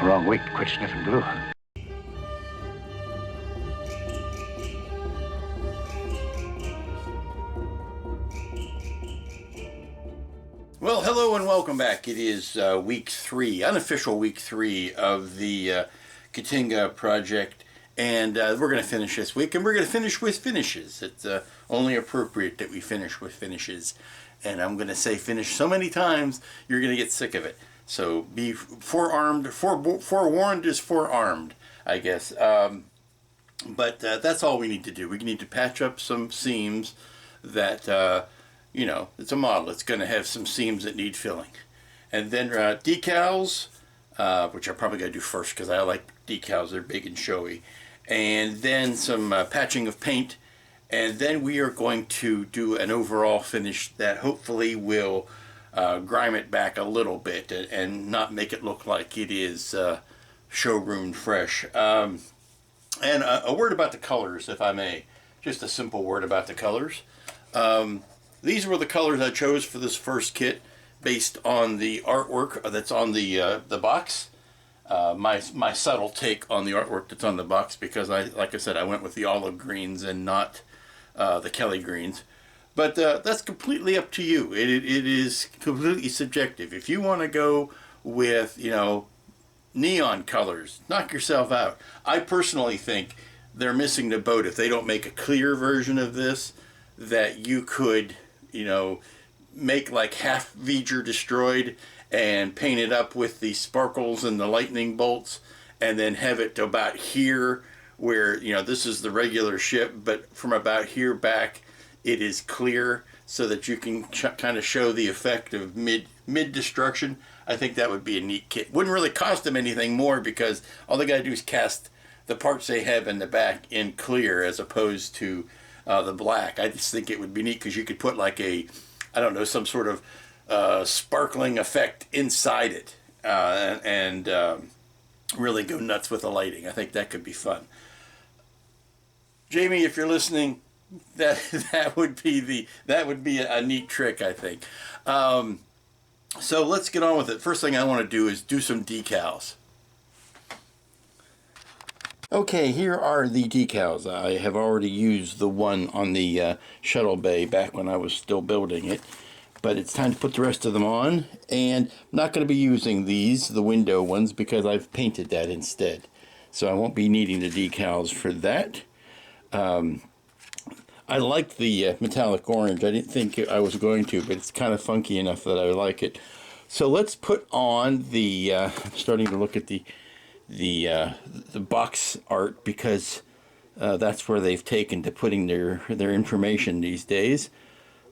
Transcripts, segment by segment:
Wrong week to quit sniffing glue. Well, hello and welcome back. It is week 3, unofficial week 3 of the Katinga project, and we're going to finish this week, and we're going to finish with finishes. It's only appropriate that we finish with finishes, and I'm going to say finish so many times you're going to get sick of it. So be forearmed. Forewarned is forearmed, I guess. But that's all we need to do. We need to patch up some seams that, you know, it's a model. It's going to have some seams that need filling. And then decals, which I'm probably going to do first because I like decals. They're big and showy. And then some patching of paint. And then we are going to do an overall finish that hopefully will grime it back a little bit and not make it look like it is showroom fresh. And a word about the colors, if I may. Just a simple word about the colors. These were the colors I chose for this first kit based on the artwork that's on the box. My subtle take on the artwork that's on the box, because like I said, I went with the olive greens and not the Kelly greens. But that's completely up to you. It is completely subjective. If you want to go with, you know, neon colors, knock yourself out. I personally think they're missing the boat if they don't make a clear version of this that you could, you know, make like half V'ger destroyed and paint it up with the sparkles and the lightning bolts, and then have it to about here where, you know, this is the regular ship, but from about here back it is clear so that you can kind of show the effect of mid destruction. I think that would be a neat kit. Wouldn't really cost them anything more because all they got to do is cast the parts they have in the back in clear as opposed to the black. I just think it would be neat because you could put like a, I don't know, some sort of sparkling effect inside it and really go nuts with the lighting. I think that could be fun. Jamie, if you're listening, that would be a neat trick, I think. So let's get on with it. First thing I want to do is do some decals. Okay, here are the decals. I have already used the one on the shuttle bay back when I was still building it, but it's time to put the rest of them on, and I'm not going to be using these, the window ones, because I've painted that instead. So I won't be needing the decals for that. I like the metallic orange. I didn't think I was going to, but it's kind of funky enough that I like it. So let's put on the, I'm starting to look at the box art, because that's where they've taken to putting their information these days.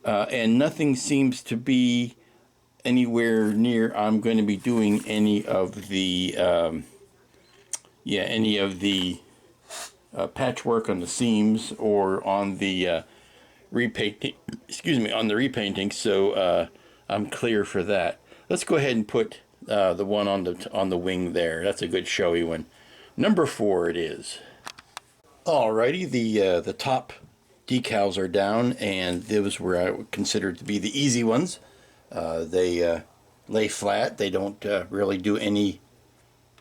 And nothing seems to be anywhere near, I'm going to be doing any of the, patchwork on the seams or on the repainting, repainting, so I'm clear for that. Let's go ahead and put the one on the wing there. That's a good showy one. Number 4 it is. Alrighty, the top decals are down, and those were I would consider to be the easy ones. They lay flat. They don't really do any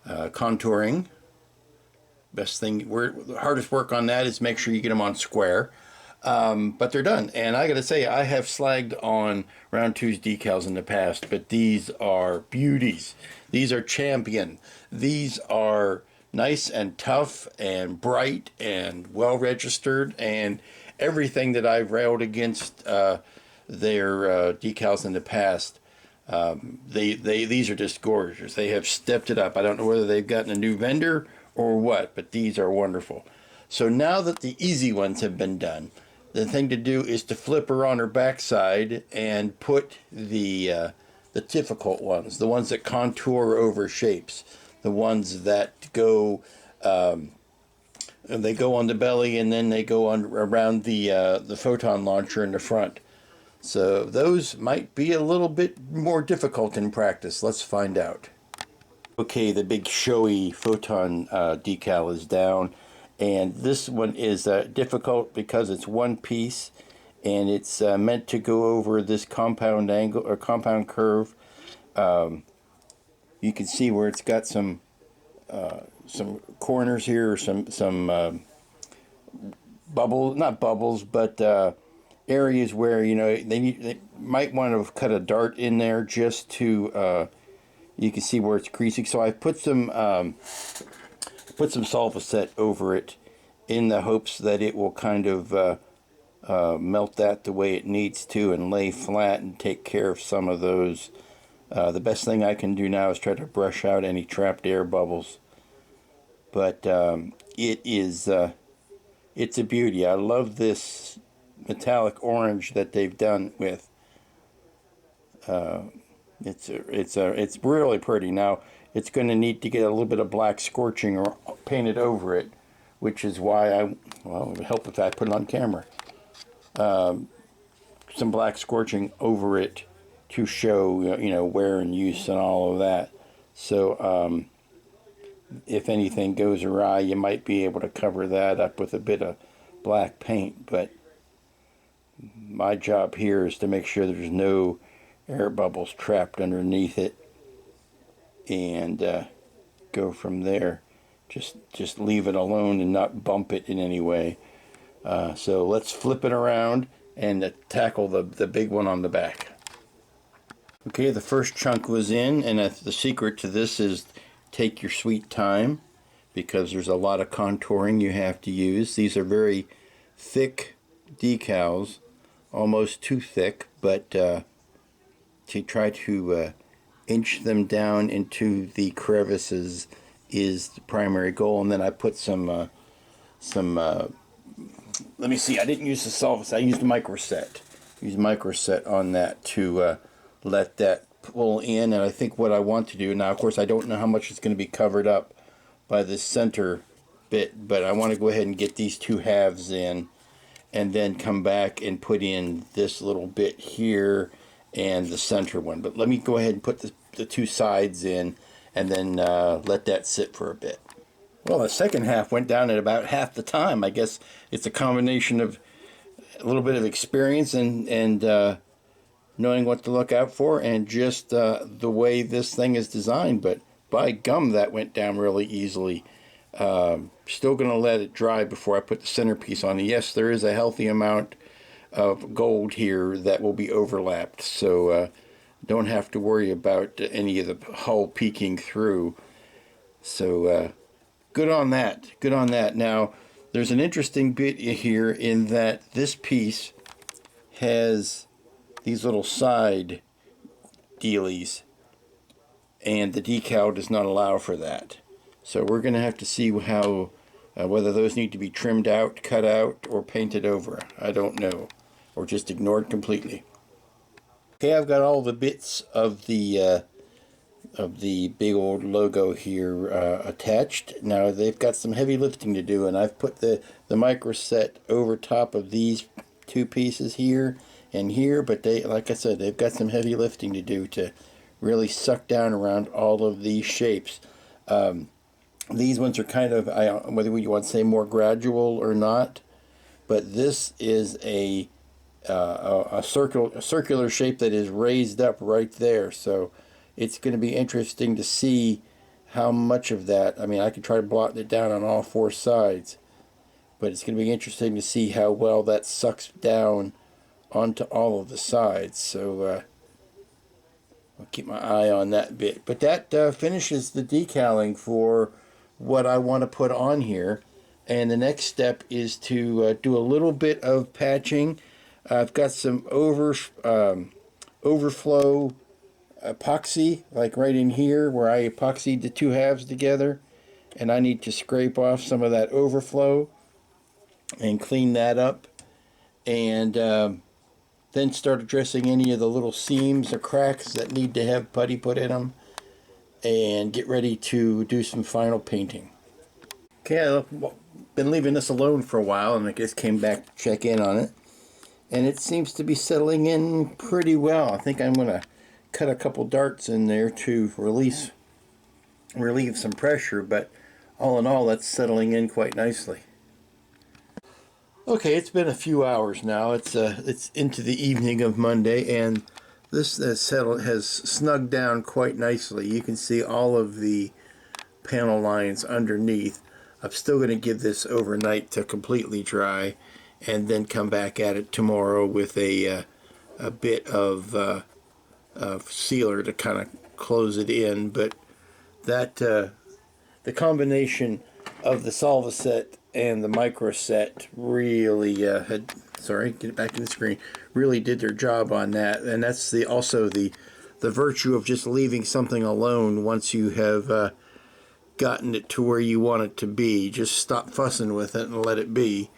contouring. Best thing, the hardest work on that is make sure you get them on square. But they're done, and I gotta say, I have slagged on Round 2's decals in the past, but these are beauties. These are champion. These are nice and tough and bright and well registered, and everything that I've railed against their decals in the past. These are just gorgeous. They have stepped it up. I don't know whether they've gotten a new vendor or what, but these are wonderful. So now that the easy ones have been done, the thing to do is to flip her on her backside and put the difficult ones, the ones that contour over shapes, the ones that go they go on the belly and then they go on around the photon launcher in the front. So those might be a little bit more difficult in practice. Let's find out. Okay, the big showy photon decal is down, and this one is difficult because it's one piece, and it's meant to go over this compound angle or compound curve. You can see where it's got some corners here, or some bubbles, not bubbles, but areas where, you know, they might want to cut a dart in there just to you can see where it's creasing. So I put some Solvaset over it in the hopes that it will kind of melt that the way it needs to and lay flat and take care of some of those. The best thing I can do now is try to brush out any trapped air bubbles. But it's a beauty. I love this metallic orange that they've done with. It's really pretty. Now it's going to need to get a little bit of black scorching or painted over it, which is why it would help if I put it on camera. Some black scorching over it to show, you know, wear and use and all of that. So if anything goes awry, you might be able to cover that up with a bit of black paint. But my job here is to make sure there's no air bubbles trapped underneath it, and go from there. Just leave it alone and not bump it in any way. So let's flip it around and tackle the big one on the back. Okay, the first chunk was in, and the secret to this is take your sweet time, because there's a lot of contouring you have to use. These are very thick decals, almost too thick, but to try to inch them down into the crevices is the primary goal. And then I put some let me see, I didn't use the solvents, I used microset. Used microset on that to let that pull in. And I think what I want to do now, of course I don't know how much it's going to be covered up by the center bit, but I want to go ahead and get these two halves in, and then come back and put in this little bit here and the center one. But let me go ahead and put the two sides in, and then let that sit for a bit. Well, the second half went down at about half the time. I guess it's a combination of a little bit of experience and knowing what to look out for, and just the way this thing is designed. But by gum, that went down really easily. Still going to let it dry before I put the centerpiece on. And yes, there is a healthy amount of gold here that will be overlapped, so don't have to worry about any of the hull peeking through. So good on that. Good on that. Now, there's an interesting bit here in that this piece has these little side dealies, and the decal does not allow for that. So we're going to have to see how whether those need to be trimmed out, cut out, or painted over. I don't know, or just ignored completely. Okay, I've got all the bits of the big old logo here attached. Now they've got some heavy lifting to do, and I've put the microset over top of these two pieces here and here, but they, like I said, they've got some heavy lifting to do to really suck down around all of these shapes. These ones are kind of, whether you want to say more gradual or not, but this is a circular shape that is raised up right there. So it's going to be interesting to see how much of that. I mean, I could try to blot it down on all four sides, but it's going to be interesting to see how well that sucks down onto all of the sides. So I'll keep my eye on that bit. But that finishes the decaling for what I want to put on here. And the next step is to do a little bit of patching. I've got some overflow epoxy, like right in here where I epoxied the two halves together, and I need to scrape off some of that overflow and clean that up, and then start addressing any of the little seams or cracks that need to have putty put in them, and get ready to do some final painting. Okay, I've been leaving this alone for a while, and I just came back to check in on it, and it seems to be settling in pretty well. I think I'm going to cut a couple darts in there to relieve some pressure, but all in all, that's settling in quite nicely. Okay, it's been a few hours now. It's into the evening of Monday, and this has snugged down quite nicely. You can see all of the panel lines underneath. I'm still going to give this overnight to completely dry, and then come back at it tomorrow with a bit of sealer to kind of close it in. But that the combination of the Solvaset and the Microset really get it back in the screen, really did their job on that. And that's also the virtue of just leaving something alone once you have gotten it to where you want it to be. Just stop fussing with it and let it be,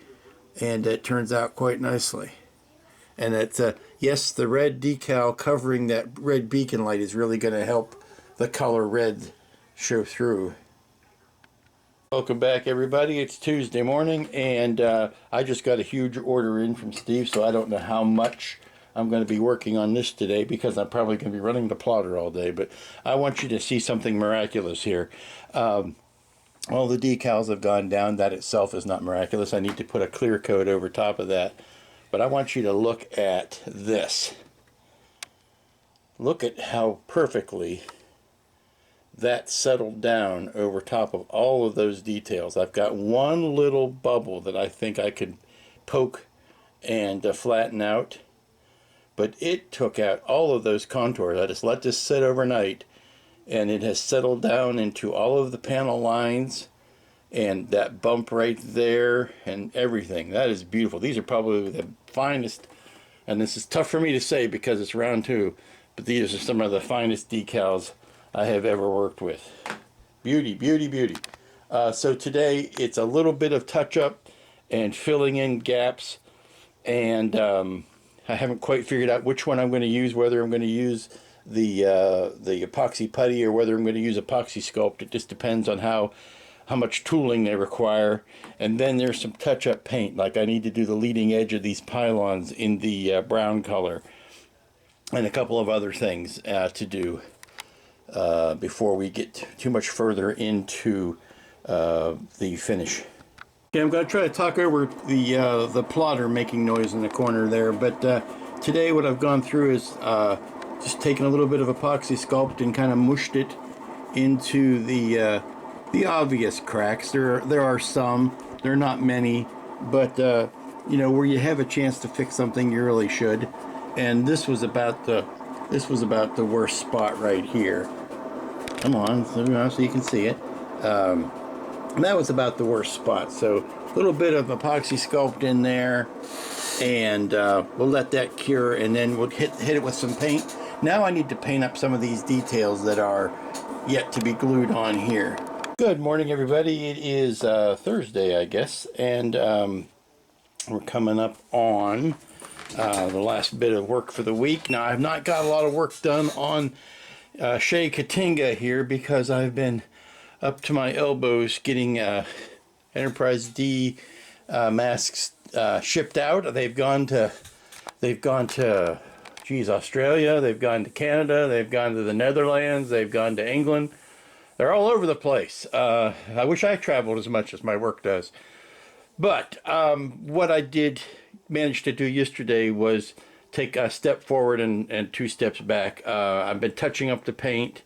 and it turns out quite nicely. And it's yes, the red decal covering that red beacon light is really going to help the color red show through. Welcome back, everybody. It's Tuesday morning, and I just got a huge order in from Steve, so I don't know how much I'm going to be working on this today, because I'm probably going to be running the plotter all day. But I want you to see something miraculous here. All the decals have gone down. That itself is not miraculous. I need to put a clear coat over top of that. But I want you to look at this. Look at how perfectly that settled down over top of all of those details. I've got one little bubble that I think I could poke and flatten out, but it took out all of those contours. I just let this sit overnight, and it has settled down into all of the panel lines and that bump right there and everything. That is beautiful. These are probably the finest, and this is tough for me to say because it's round two, but these are some of the finest decals I have ever worked with. Beauty, beauty, beauty. So today it's a little bit of touch-up and filling in gaps, and I haven't quite figured out which one I'm going to use, whether I'm going to use the epoxy putty or whether I'm going to use epoxy sculpt. It just depends on how much tooling they require. And then there's some touch-up paint, like I need to do the leading edge of these pylons in the brown color, and a couple of other things to do before we get too much further into the finish. Okay, I'm going to try to talk over the plotter making noise in the corner there, but today what I've gone through is just taken a little bit of epoxy sculpt and kind of mushed it into the obvious cracks. There are some, there are not many, but you know, where you have a chance to fix something, you really should. And this was about the worst spot right here. Come on, so you can see it. And that was about the worst spot. So a little bit of epoxy sculpt in there, and we'll let that cure, and then we'll hit it with some paint. Now I need to paint up some of these details that are yet to be glued on here. Good morning, everybody. It is Thursday, I guess, and we're coming up on the last bit of work for the week. Now, I've not got a lot of work done on Shea Katinga here because I've been up to my elbows getting Enterprise D masks shipped out. They've gone to Australia, they've gone to Canada, they've gone to the Netherlands, they've gone to England. They're all over the place. I wish I traveled as much as my work does. But what I did manage to do yesterday was take a step forward and 2 steps back. I've been touching up the paint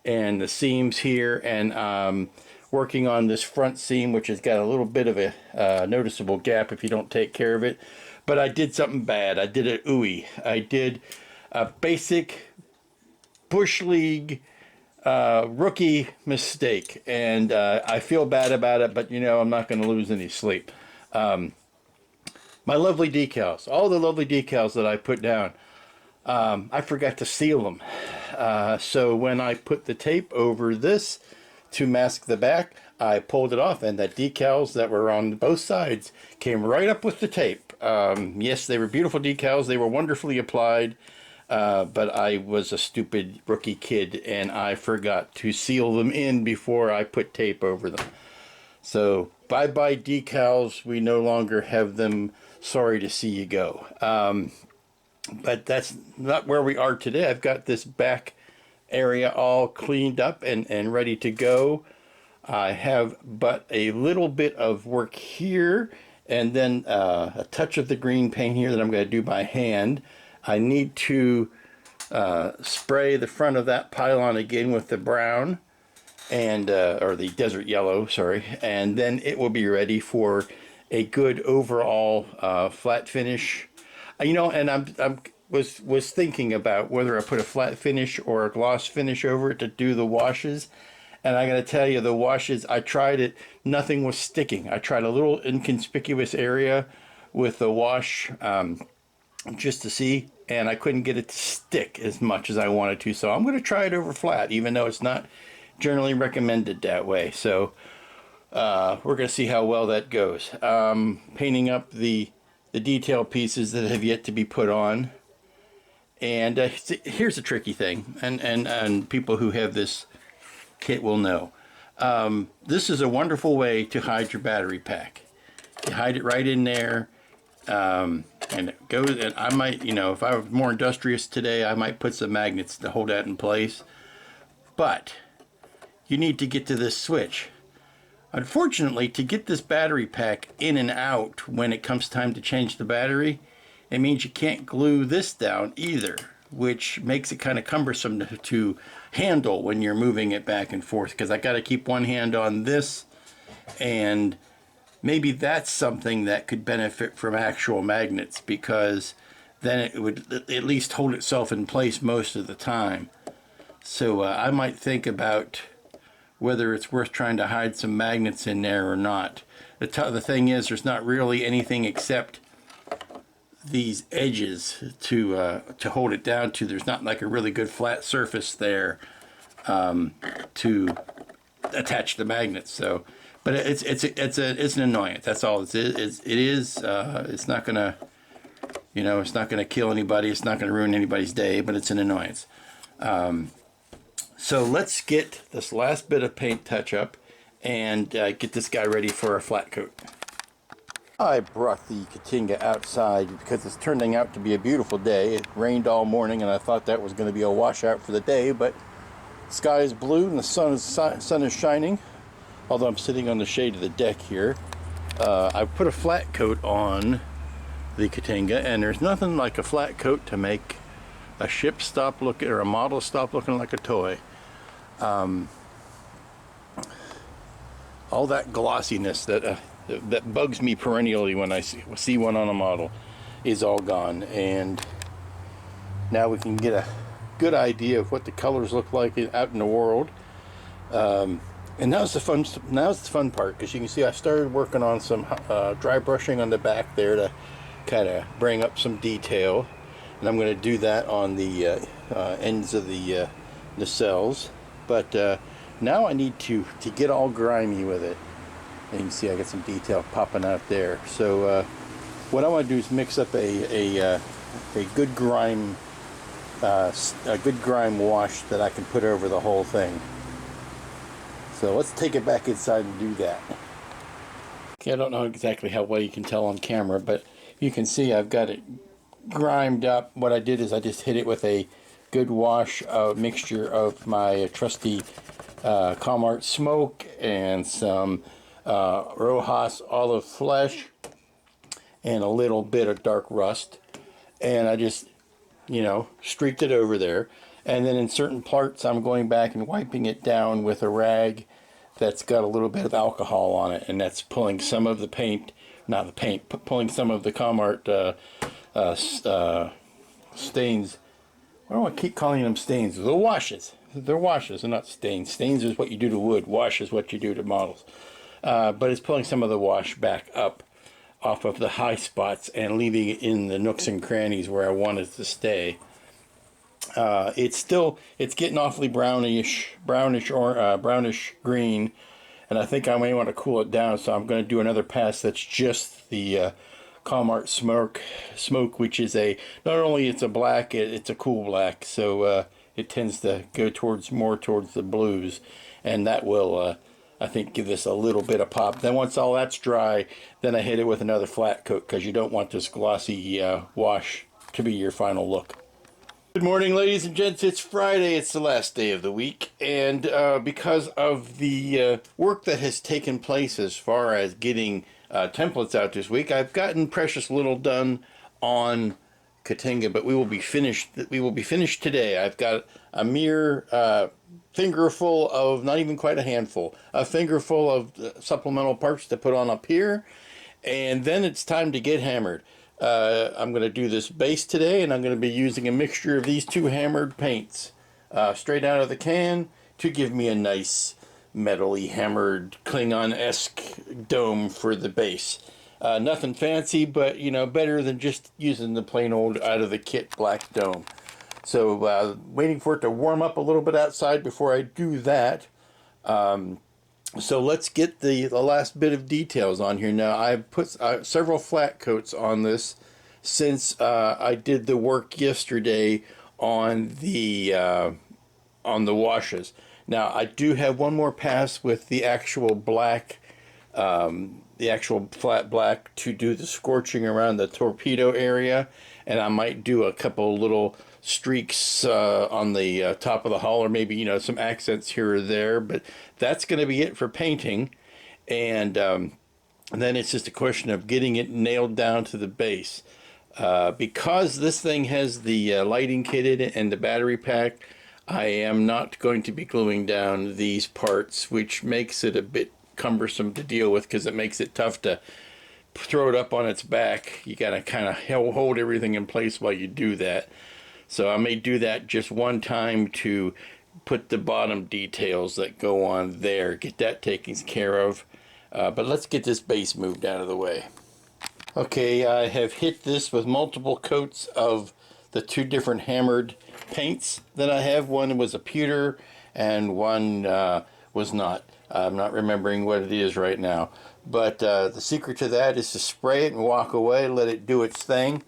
and the seams here, and working on this front seam, which has got a little bit of a noticeable gap if you don't take care of it. But I did something bad. I did an ooey. I did a basic Bush League rookie mistake, and I feel bad about it, but you know, I'm not going to lose any sleep. My lovely decals, all the lovely decals that I put down, I forgot to seal them. So when I put the tape over this to mask the back, I pulled it off, and the decals that were on both sides came right up with the tape. Yes, they were beautiful decals. They were wonderfully applied, but I was a stupid rookie kid, and I forgot to seal them in before I put tape over them. So bye-bye decals. We no longer have them. Sorry to see you go. But that's not where we are today. I've got this back area all cleaned up and ready to go. I have but a little bit of work here, and then a touch of the green paint here that I'm going to do by hand. I need to spray the front of that pylon again with the brown, and or the desert yellow, sorry, and then it will be ready for a good overall flat finish. You know, and I'm was thinking about whether I put a flat finish or a gloss finish over it to do the washes. And I got to tell you, the washes, I tried it, nothing was sticking. I tried a little inconspicuous area with the wash just to see, and I couldn't get it to stick as much as I wanted to. So I'm going to try it over flat, even though it's not generally recommended that way. So we're going to see how well that goes. Painting up the detail pieces that have yet to be put on. And here's a tricky thing, and people who have this kit will know. This is a wonderful way to hide your battery pack. You hide it right in there, and it goes. And I might, you know, if I was more industrious today, I might put some magnets to hold that in place. But you need to get to this switch. Unfortunately, to get this battery pack in and out when it comes time to change the battery, it means you can't glue this down either, which makes it kind of cumbersome to handle when you're moving it back and forth, because I got to keep one hand on this, and maybe that's something that could benefit from actual magnets, because then it would at least hold itself in place most of the time. So I might think about whether it's worth trying to hide some magnets in there or not. The thing is, there's not really anything except these edges to hold it down to. There's not like a really good flat surface there to attach the magnets. So, but it's an annoyance. That's all it is. It's not gonna, you know, it's not gonna kill anybody. It's not gonna ruin anybody's day. But it's an annoyance. So let's get this last bit of paint touch up and get this guy ready for a flat coat. I brought the Katinga outside because it's turning out to be a beautiful day. It rained all morning and I thought that was going to be a washout for the day, but the sky is blue and the sun is shining, although I'm sitting on the shade of the deck here. I put a flat coat on the Katinga, and there's nothing like a flat coat to make a ship stop looking, or a model stop looking like a toy. All that glossiness that bugs me perennially when I see one on a model is all gone, and now we can get a good idea of what the colors look like out in the world. And now's the fun part, because you can see I started working on some dry brushing on the back there to kind of bring up some detail, and I'm going to do that on the ends of the nacelles. But now I need to get all grimy with it. And you can see I got some detail popping out there. So what I want to do is mix up a good grime wash that I can put over the whole thing. So let's take it back inside and do that. Okay, I don't know exactly how well you can tell on camera, but you can see I've got it grimed up. What I did is I just hit it with a good wash mixture of my trusty Comart smoke and some Rojas olive flesh and a little bit of dark rust, and I just, you know, streaked it over there. And then in certain parts I'm going back and wiping it down with a rag that's got a little bit of alcohol on it, and that's pulling some of the paint, not the paint, pulling some of the Comart stains. Why do I keep calling them stains? They're washes. They're washes, they're not stains. Stains is what you do to wood. Wash is what you do to models. But it's pulling some of the wash back up off of the high spots and leaving it in the nooks and crannies where I want it to stay. It's getting awfully brownish or brownish green, and I think I may want to cool it down. So I'm going to do another pass that's just the Comart smoke, which is not only it's a black, it's a cool black, so it tends to go more towards the blues, and that will I think give this a little bit of pop. Then once all that's dry, then I hit it with another flat coat, because you don't want this glossy wash to be your final look. Good morning, ladies and gents. It's Friday. It's the last day of the week, and because of the work that has taken place as far as getting templates out this week, I've gotten precious little done on Katinga, but we will be finished today. I've got a mere fingerful of, not even quite a handful, a fingerful of supplemental parts to put on up here. And then it's time to get hammered. I'm going to do this base today, and I'm going to be using a mixture of these two hammered paints straight out of the can to give me a nice metally hammered Klingon-esque dome for the base. Nothing fancy, but you know, better than just using the plain old out of the kit black dome. So waiting for it to warm up a little bit outside before I do that. So let's get the last bit of details on here. Now I've put several flat coats on this since I did the work yesterday on the washes. Now I do have one more pass with the actual black, the actual flat black to do the scorching around the torpedo area, and I might do a couple little streaks on the top of the hull, or maybe, you know, some accents here or there, but that's going to be it for painting. And then it's just a question of getting it nailed down to the base. Because this thing has the lighting kit in it and the battery pack, I am not going to be gluing down these parts, which makes it a bit cumbersome to deal with because it makes it tough to throw it up on its back. You got to kind of hold everything in place while you do that. So I may do that just one time to put the bottom details that go on there, get that taken care of. But let's get this base moved out of the way. Okay, I have hit this with multiple coats of the two different hammered paints that I have. One was a pewter and one was not. I'm not remembering what it is right now. But the secret to that is to spray it and walk away, let it do its thing.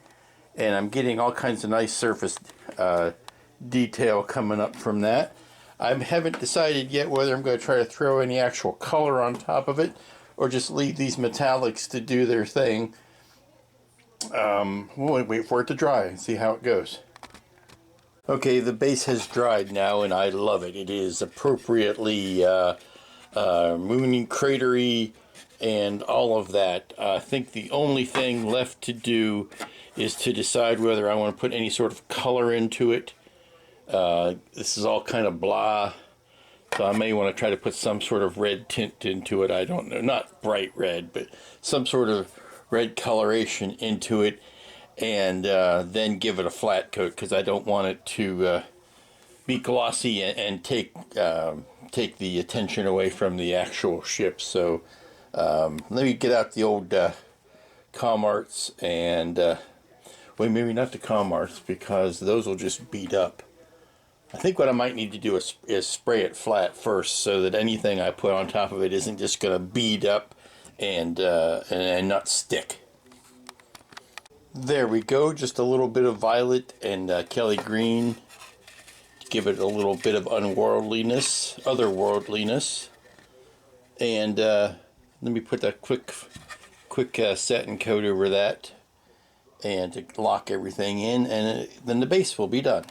And I'm getting all kinds of nice surface detail coming up from that. I haven't decided yet whether I'm going to try to throw any actual color on top of it or just leave these metallics to do their thing. We'll wait for it to dry and see how it goes. Okay, the base has dried now, and I love it. It is appropriately moon cratery and all of that. I think the only thing left to do is to decide whether I want to put any sort of color into it. This is all kind of blah, so I may want to try to put some sort of red tint into it. I don't know, not bright red, but some sort of red coloration into it, and then give it a flat coat because I don't want it to be glossy and take the attention away from the actual ship. So let me get out the old Comarts and well, maybe not the Comarts because those will just beat up. I think what I might need to do is spray it flat first so that anything I put on top of it isn't just going to bead up and not stick. There we go, just a little bit of violet and Kelly green to give it a little bit of unworldliness, otherworldliness. And let me put that quick satin coat over that and to lock everything in, and then the base will be done.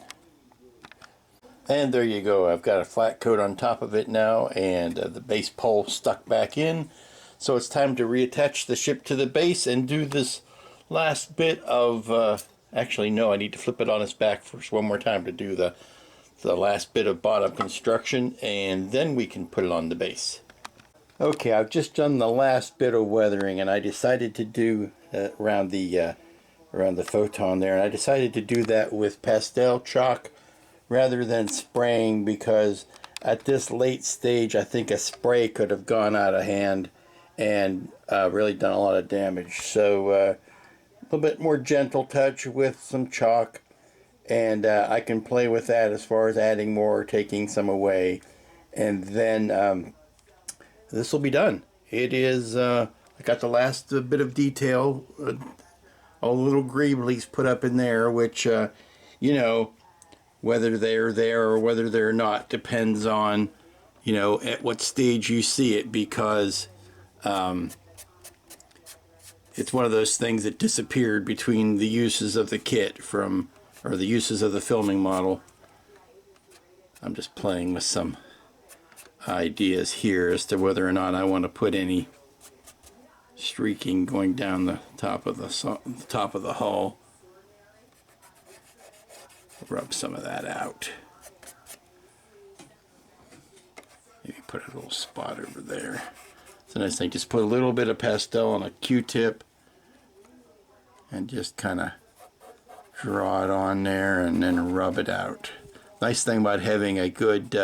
And there you go, I've got a flat coat on top of it now, and the base pole stuck back in. So it's time to reattach the ship to the base and do this last bit of, actually no, I need to flip it on its back first one more time to do the last bit of bottom construction, and then we can put it on the base. Okay, I've just done the last bit of weathering, and I decided to do around the photon there, and I decided to do that with pastel chalk rather than spraying, because at this late stage I think a spray could have gone out of hand and really done a lot of damage. So a little bit more gentle touch with some chalk, and I can play with that as far as adding more or taking some away, and then this will be done. It is I got the last bit of detail, all the little greeblies put up in there, which you know, whether they're there or whether they're not depends on, you know, at what stage you see it, because it's one of those things that disappeared between the uses of the kit or the uses of the filming model. I'm just playing with some ideas here as to whether or not I want to put any streaking going down the top of the hull. Rub some of that out. Maybe put a little spot over there. It's a nice thing. Just put a little bit of pastel on a Q-tip and just kind of draw it on there and then rub it out. Nice thing about having a good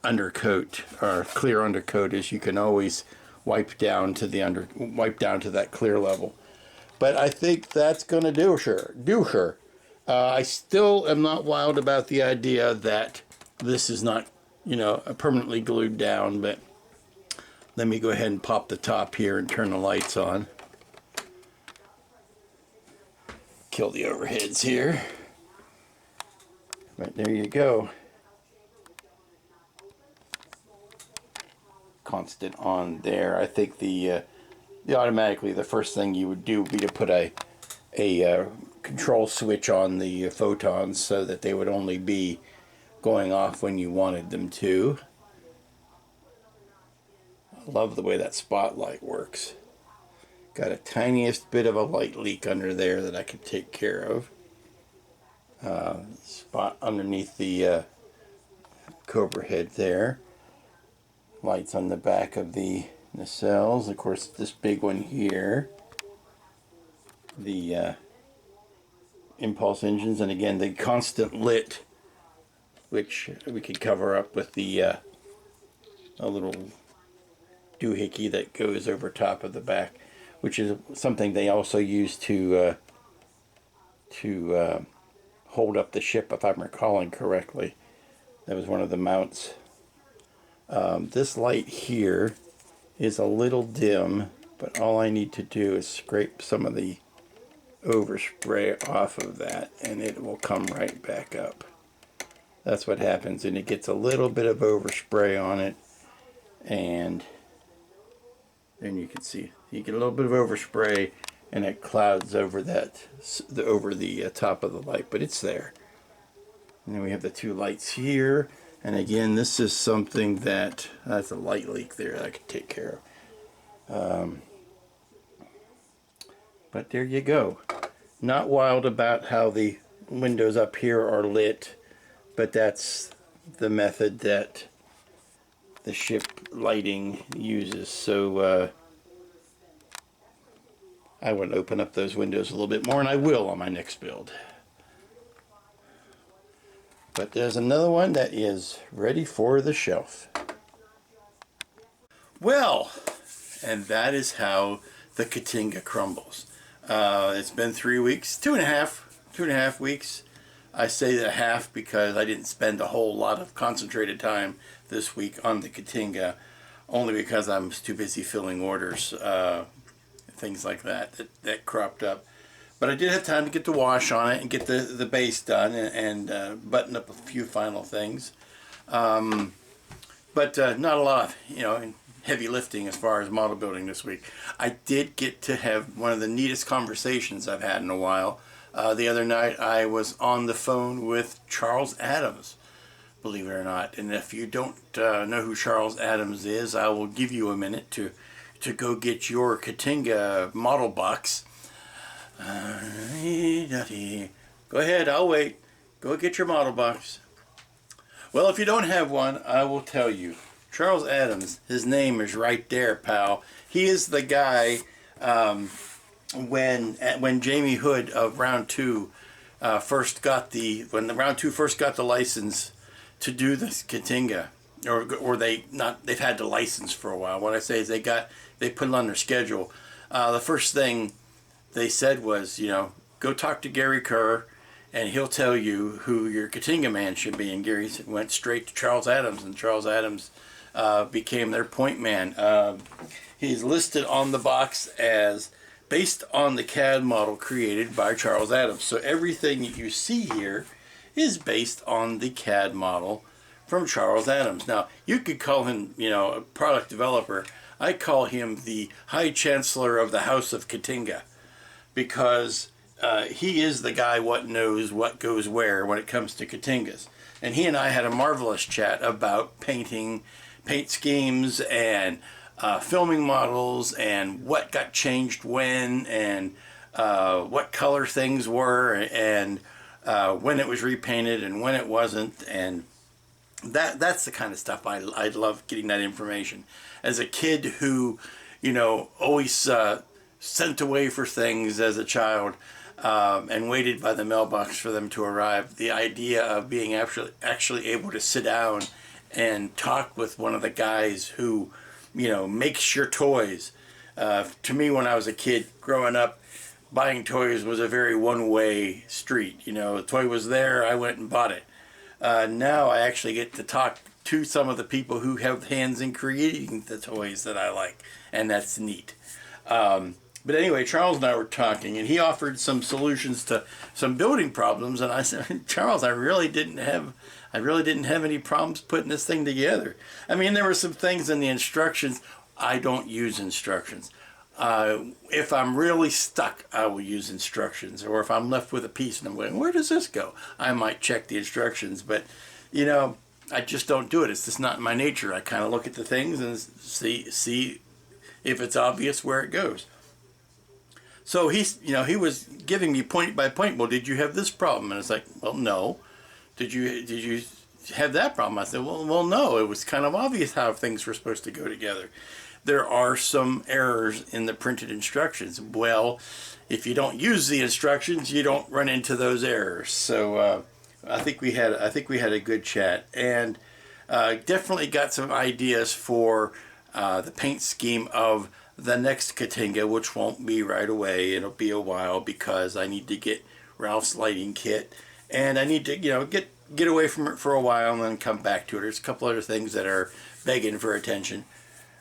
undercoat or clear undercoat is you can always wipe down to that clear level. But I think that's gonna do her. I still am not wild about the idea that this is not, permanently glued down, but let me go ahead and pop the top here and turn the lights on. Kill the overheads here. Right, there you go. Constant on there. I think the automatically the first thing you would do would be to put a control switch on the photons so that they would only be going off when you wanted them to. I love the way that spotlight works. Got a tiniest bit of a light leak under there that I can take care of. Spot underneath the cobra head there. Lights on the back of the nacelles. Of course, this big one here. The impulse engines, and again the constant lit, which we could cover up with the a little doohickey that goes over top of the back, which is something they also use to hold up the ship, if I'm recalling correctly. That was one of the mounts. This light here is a little dim, but all I need to do is scrape some of the overspray off of that and it will come right back up. That's what happens, and it gets a little bit of overspray on it, and then you can see you get a little bit of overspray and it clouds over the top of the light, but it's there. And then we have the two lights here, and again this is something that's a light leak there that I can take care of. But there you go. Not wild about how the windows up here are lit, but that's the method that the ship lighting uses. So I want to open up those windows a little bit more, and I will on my next build. But there's another one that is ready for the shelf. Well, and that is how the Katinga crumbles. It's been 3 weeks, two and a half weeks. I say the half because I didn't spend a whole lot of concentrated time this week on the Katinga, only because I'm too busy filling orders, things like that cropped up. But I did have time to get the wash on it and get the base done and button up a few final things. But not a lot, heavy lifting as far as model building this week. I did get to have one of the neatest conversations I've had in a while. The other night I was on the phone with Charles Adams, believe it or not. And if you don't know who Charles Adams is, I will give you a minute to go get your Katinga model box. Go ahead, I'll wait. Go get your model box. Well, if you don't have one, I will tell you. Charles Adams, his name is right there, pal. He is the guy when Jamie Hood of Round 2 first got the license to do this Katinga, or they've had the license for a while. What I say is they put it on their schedule. The first thing they said was, go talk to Gary Kerr and he'll tell you who your Katinga man should be. And Gary went straight to Charles Adams, and Charles Adams became their point man. He's listed on the box as based on the CAD model created by Charles Adams. So everything that you see here is based on the CAD model from Charles Adams. Now, you could call him, a product developer. I call him the High Chancellor of the House of Katinga, because he is the guy what knows what goes where when it comes to Katingas. And he and I had a marvelous chat about paint schemes and filming models and what got changed when and what color things were and when it was repainted and when it wasn't. And that's the kind of stuff I love getting that information. As a kid who, always sent away for things as a child, and waited by the mailbox for them to arrive, the idea of being actually able to sit down and talk with one of the guys who, makes your toys. To me, when I was a kid growing up, buying toys was a very one-way street. The toy was there, I went and bought it. Now I actually get to talk to some of the people who have hands in creating the toys that I like, and that's neat. But anyway, Charles and I were talking, and he offered some solutions to some building problems, and I said, Charles, I really didn't have any problems putting this thing together. I mean, there were some things in the instructions. I don't use instructions. If I'm really stuck, I will use instructions. Or if I'm left with a piece and I'm going, where does this go? I might check the instructions. But, I just don't do it. It's just not in my nature. I kind of look at the things and see if it's obvious where it goes. So he was giving me point by point. Well, did you have this problem? And it's like, well, no. Did you have that problem? I said, well, no. It was kind of obvious how things were supposed to go together. There are some errors in the printed instructions. Well, if you don't use the instructions, you don't run into those errors. So I think we had a good chat, and definitely got some ideas for the paint scheme of the next Katinga, which won't be right away. It'll be a while because I need to get Ralph's lighting kit, and I need to get away from it for a while and then come back to it. There's a couple other things that are begging for attention.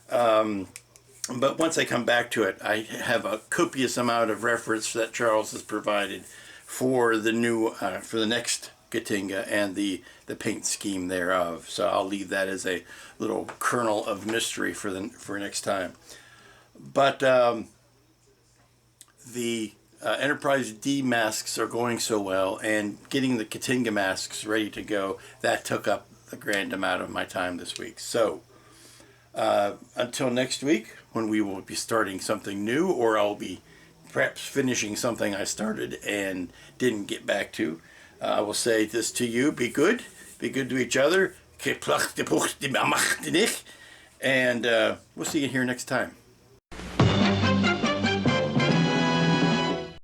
But once I come back to it, I have a copious amount of reference that Charles has provided for the new, for the next Katinga and the paint scheme thereof. So I'll leave that as a little kernel of mystery for next time. But the Enterprise D masks are going so well, and getting the Katinga masks ready to go, that took up a grand amount of my time this week. So until next week, when we will be starting something new, or I'll be perhaps finishing something I started and didn't get back to, I will say this to you: be good to each other, and we'll see you here next time.